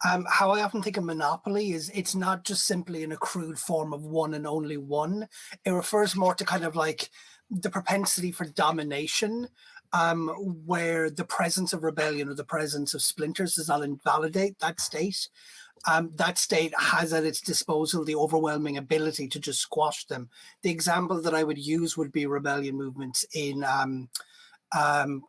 How I often think of monopoly is it's not just simply an accrued form of one and only one. It refers more to kind of like the propensity for domination, where the presence of rebellion or the presence of splinters does not invalidate that state. That state has at its disposal the overwhelming ability to just squash them. The example that I would use would be rebellion movements in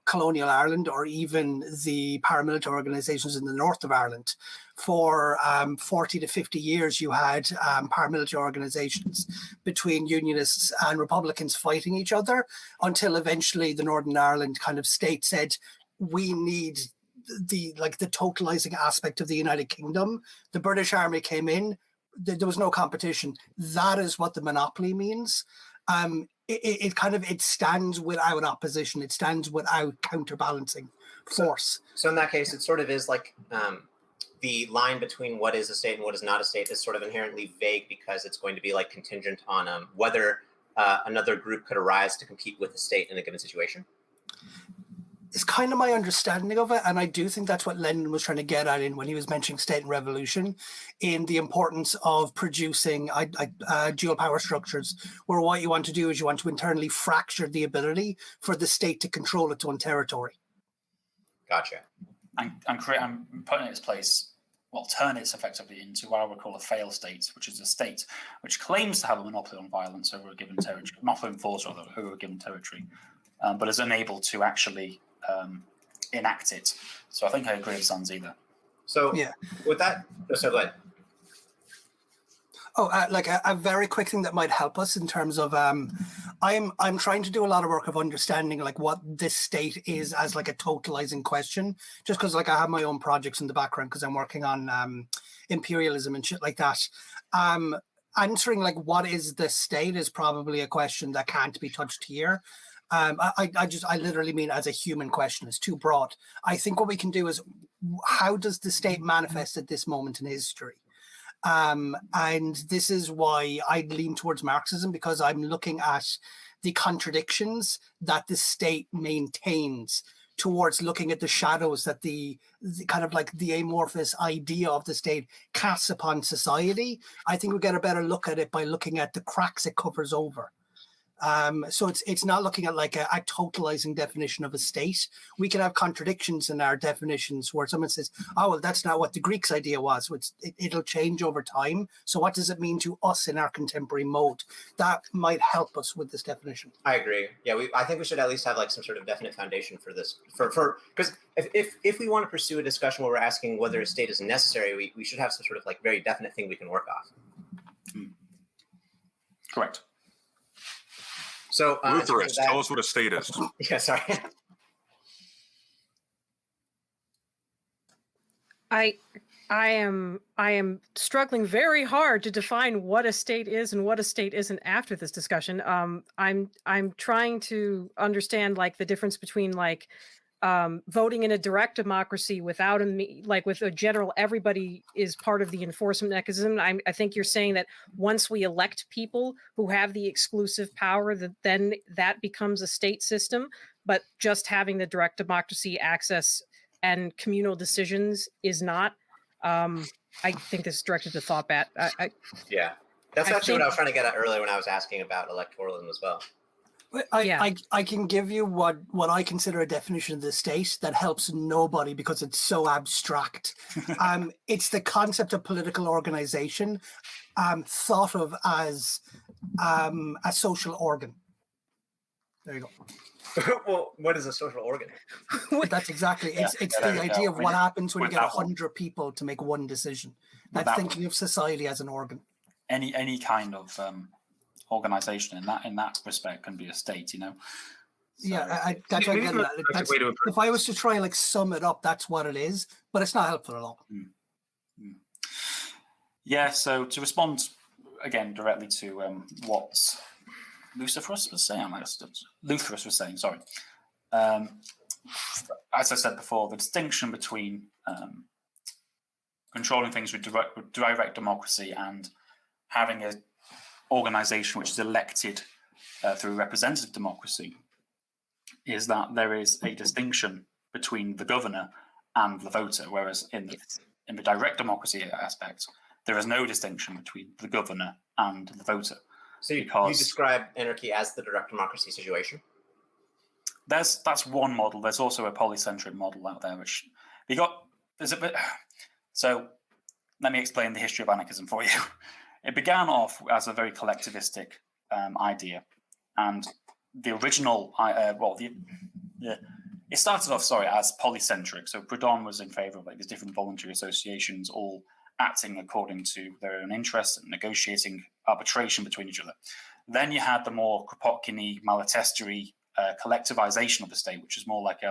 colonial Ireland, or even the paramilitary organizations in the north of Ireland. For 40 to 50 years, you had paramilitary organizations between Unionists and Republicans fighting each other, until eventually the Northern Ireland kind of state said, we need the totalizing aspect of the United Kingdom. The British Army came in, there was no competition. That is what the monopoly means. It stands without opposition. It stands without counterbalancing force. So in that case, it sort of is like the line between what is a state and what is not a state is sort of inherently vague, because it's going to be like contingent on whether another group could arise to compete with the state in a given situation. It's kind of my understanding of it, and I do think that's what Lenin was trying to get at in when he was mentioning state and revolution, in the importance of producing dual power structures, where what you want to do is you want to internally fracture the ability for the state to control its own territory. Gotcha. And putting in its place, well, turn it effectively into what I would call a fail state, which is a state which claims to have a monopoly on violence over a given territory, monopoly on force rather, over a given territory, but is unable to actually enact it. So I think I agree with Zanzibar. So yeah, with that, so go ahead. Like a very quick thing that might help us in terms of I'm trying to do a lot of work of understanding like what this state is as like a totalizing question, just because like I have my own projects in the background because I'm working on imperialism and shit like that. Answering like what is the state is probably a question that can't be touched here. I literally mean as a human question. It's too broad. I think what we can do is, how does the state manifest at this moment in history? And this is why I lean towards Marxism, because I'm looking at the contradictions that the state maintains towards looking at the shadows that the kind of like the amorphous idea of the state casts upon society. I think we get a better look at it by looking at the cracks it covers over. So it's not looking at like a totalizing definition of a state. We can have contradictions in our definitions where someone says, oh, well, that's not what the Greeks' idea was. So it'll change over time. So what does it mean to us in our contemporary mode? That might help us with this definition. I agree. Yeah, I think we should at least have like some sort of definite foundation for this. Because if we want to pursue a discussion where we're asking whether a state is necessary, we should have some sort of like very definite thing we can work off. Correct. So, Lutherist, tell us what a state is. Yeah, sorry. I am struggling very hard to define what a state is and what a state isn't after this discussion. I'm trying to understand like the difference between like voting in a direct democracy without with a general, everybody is part of the enforcement mechanism. I think you're saying that once we elect people who have the exclusive power, then that becomes a state system. But just having the direct democracy access and communal decisions is not. I think this is directed to ThoughtBat. Yeah, that's actually what I was trying to get at earlier when I was asking about electoralism as well. I can give you what I consider a definition of the state that helps nobody because it's so abstract. It's the concept of political organization thought of as a social organ. There you go. Well, what is a social organ? That's exactly it's the idea of what happens when you get 100 people to make one decision. That's thinking of society as an organ. Any kind of organization in that respect can be a state, So, yeah, that's what I get at. If I was to try and sum it up, that's what it is, but it's not helpful at all. Yeah, so to respond again directly to what Luciferus was saying, sorry. As I said before, the distinction between controlling things with direct democracy and having an organization which is elected through representative democracy is that there is a distinction between the governor and the voter, whereas in the direct democracy aspect, there is no distinction between the governor and the voter. So you describe anarchy as the direct democracy situation? That's one model. There's also a polycentric model out there, which there's a bit. So let me explain the history of anarchism for you. It began off as a very collectivistic idea, and the original, it started off, as polycentric. So Proudhon was in favor of these different voluntary associations, all acting according to their own interests and negotiating arbitration between each other. Then you had the more Kropotkin-y, Malatestery collectivization of the state, which is more like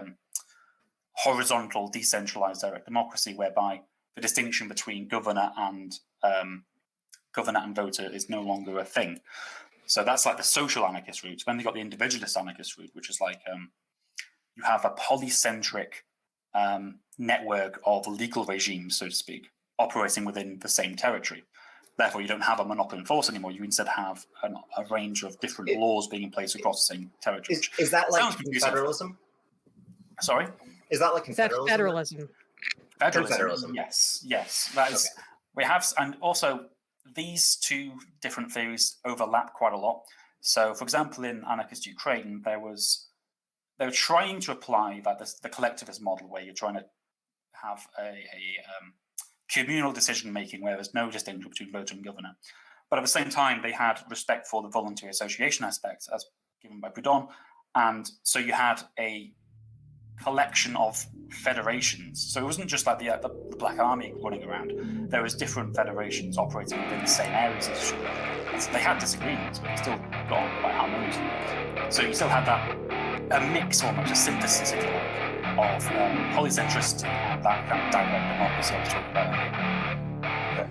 horizontal, decentralized direct democracy, whereby the distinction between governor and voter is no longer a thing. So that's like the social anarchist route. Then they got the individualist anarchist route, which is you have a polycentric network of legal regimes, so to speak, operating within the same territory. Therefore, you don't have a monopoly in force anymore. You instead have a range of different laws being in place across the same territory. Is that like federalism? Sorry? Is that like federalism? Federalism. Yes. That is. Okay. We have, and also these two different theories overlap quite a lot. So, for example, in anarchist Ukraine, they were trying to apply the collectivist model, where you're trying to have a communal decision making where there's no distinction between voter and governor. But at the same time, they had respect for the voluntary association aspect as given by Proudhon. And so you had a collection of federations. So it wasn't just like the Black Army running around. There was different federations operating within the same areas. So they had disagreements, but they still got on quite harmoniously. So you still had a mix, almost a synthesis, if you like, of polycentricity and that kind of direct democracy I was talking about earlier.